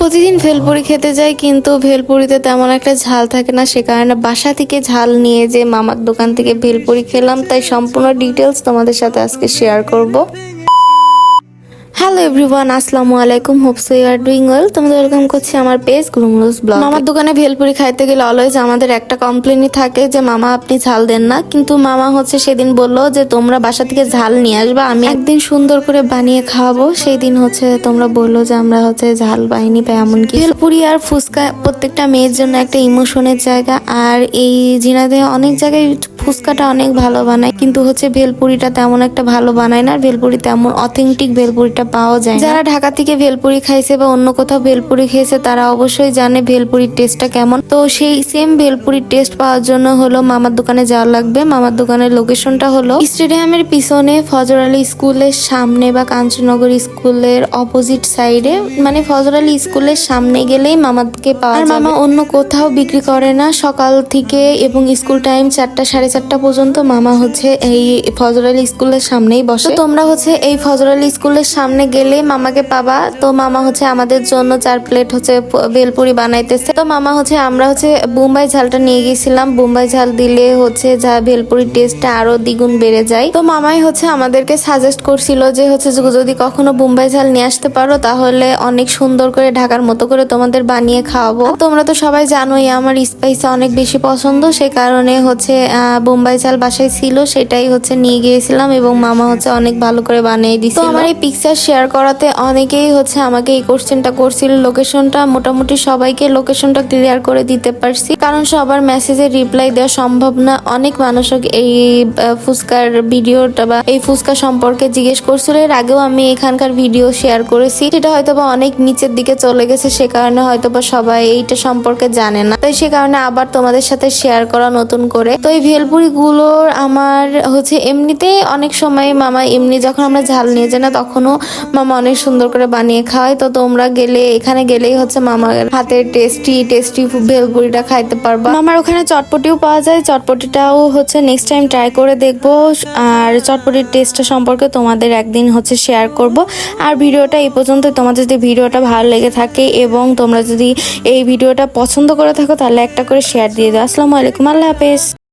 প্রতিদিন ভেলপুরি খেতে যাই, কিন্তু ভেলপুরিতে তেমন একটা ঝাল থাকে না। সে কারণে বাসা থেকে ঝাল নিয়ে যে মামার দোকান থেকে ভেলপুরি খেলাম, তাই সম্পূর্ণ ডিটেলস তোমাদের সাথে আজকে শেয়ার করব। হ্যালো এভরিওয়ান, আসসালামু আলাইকুম। Hopes you are doing well. তোমাদের ওয়েলকাম করছি আমার পেজ গ্লুমলুস ব্লগ। মামার দোকানে ভেলপুরি খাইতে গেলে অলওয়েজ আমাদের একটা কমপ্লেনই থাকে যে মামা আপনি ঝাল দেন না। কিন্তু মামা সেদিন বললো যে তোমরা বাসা থেকে ঝাল নিয়ে আসবা, আমি একদিন সুন্দর করে বানিয়ে খাওয়াবো। সেই দিন তোমরা বললো যে আমরা ঝাল বাহিনী পাই এমনকি। ভেলপুরি আর ফুচকা প্রত্যেকটা মেয়ের জন্য একটা ইমোশনের জায়গা। আর এই ঝিনাইদহে অনেক জায়গায় ফুচকাটা অনেক ভালো বানায়, কিন্তু ভেলপুরিটা তেমন একটা ভালো বানায় না। ভেলপুরি তেমন অথেন্টিক ভেলপুরিটা পাওয়া যায়। যারা ঢাকা থেকে ভেলপুরি খাইছে বা অন্য কোথাও ভেলপুরি খেয়েছে তারা অবশ্যই জানে ভেলপুরির টেস্টটা কেমন। তো সেই সেম ভেলপুরির টেস্ট পাওয়ার জন্য মামার দোকানে যাওয়া লাগবে। মামার দোকানের লোকেশনটা স্টেডিয়ামের পিছনে, ফজর আলী স্কুলের সামনে বা কাঞ্চননগর স্কুলের অপোজিট সাইডে, মানে ফজর আলী স্কুলের সামনে গেলেই মামাকে পাওয়া যায়। মামা অন্য কোথাও বিক্রি করে না। সকাল থেকে এবং স্কুল টাইম 4টা সাড়ে 4টা পর্যন্ত মামা এই ফজর আলী স্কুলের সামনেই বসে। তোমরা এই ফজর আলী স্কুলের সামনে গেলে মামাকে পাবা। তো মামা আমাদের জন্য 4 প্লেট ভেলপুরি বানাইতেছে। তো মামা আমরা বোম্বাই ঝালটা নিয়ে গেছিলাম। বোম্বাই ঝাল দিলে যা ভেলপুরির টেস্টটা আরো দ্বিগুণ বেড়ে যায়। তো মামাই আমাদেরকে সাজেস্ট করছিল যে যদি কখনো বোম্বাই ঝাল নিয়ে আসতে পারো তাহলে অনেক সুন্দর করে ঢাকার মতো করে তোমাদের বানিয়ে খাওয়াবো। তোমরা তো সবাই জানোই আমার স্পাইসি অনেক বেশি পছন্দ। সে কারণে বোম্বাই ঝাল বাসায় ছিল, সেটাই নিয়ে গিয়েছিলাম এবং মামা অনেক ভালো করে বানিয়ে দিছিল। তো আমার এই পিকচার শেয়ার করাতে অনেকেই আমাকে এই কোশ্চেনটা করছিল। লোকেশনটা মোটামুটি সবাইকে লোকেশনটা ক্লিয়ার করে দিতে পারছি, কারণ সবার মেসেজে রিপ্লাই দেওয়া সম্ভব না। অনেক মানুষ এই ফুচকার ভিডিওটা বা এই ফুচকা সম্পর্কে জিজ্ঞেস করছিল। এর আগেও আমি এখানকার ভিডিও শেয়ার করেছি, সেটা হয়তোবা অনেক নিচের দিকে চলে গেছে, সে কারণে হয়তোবা সবাই এইটা সম্পর্কে জানে না। তাই সে কারণে আবার তোমাদের সাথে শেয়ার করা নতুন করে। তো এই ভেলপুরি গুলোর আমার এমনিতে অনেক সময় মামা এমনি যখন আমরা ঝাল নিয়ে যাই না তখনও মামা অনেক সুন্দর করে বানিয়ে খাওয়ায়। তো তোমরা এখানে গেলেই মামার হাতের টেস্টি ভেলপুরিটা খাইতে পারবা। মামার ওখানে চটপটিও পাওয়া যায়, চটপটিটাও নেক্সট টাইম ট্রাই করে দেখবো। আর চটপটির টেস্টটা সম্পর্কে তোমাদের একদিন শেয়ার করব। আর ভিডিওটা এই পর্যন্ত। তোমাদের যদি ভিডিওটা ভালো লেগে থাকে এবং তোমরা যদি এই ভিডিওটা পছন্দ করে থাকো তাহলে একটা করে শেয়ার দিয়ে দাও। আসসালামু আলাইকুম, আল্লাহ হাফেজ।